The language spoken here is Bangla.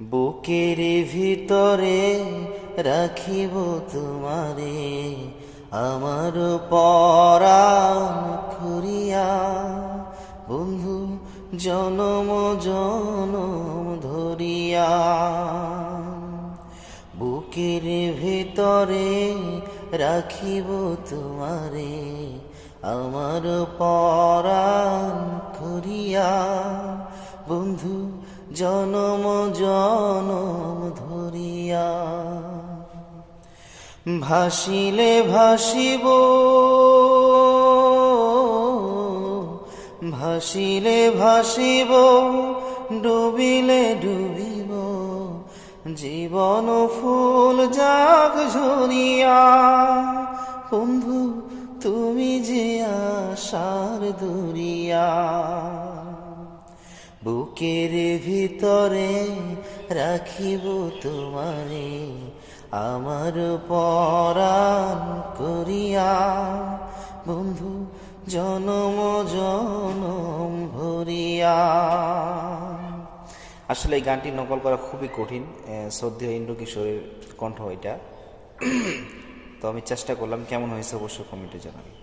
বুকের ভিতরে রাখিব তোমারে, আমার পরাণ খুরিয়া। বন্ধু জনম জনম ধরিয়া, বুকের ভিতরে রাখিব তোমারে, আমার পরাণ খুরিয়া। বন্ধু জনম জনম ধরিয়া। ভাসিলে ভাসিব, ভাসিলে ভাসিব, ডুবিলে ডুবিব, জীবন ফুল যাক ঝরিয়া। বন্ধু তুমি যে আশার দুরিয়া, বুকের ভিতরে রাখিব তোমারে, আমার পরাণ করিয়া। বন্ধু জনম জনম ভরিয়া। আসলে এই গানটি নকল করা খুবই কঠিন, শ্রদ্ধেয় ইন্দ্র কিশোরের কণ্ঠ এটা। তো আমি চেষ্টা করলাম, কেমন হয়েছে অবশ্যই কমেন্টে জানাবেন।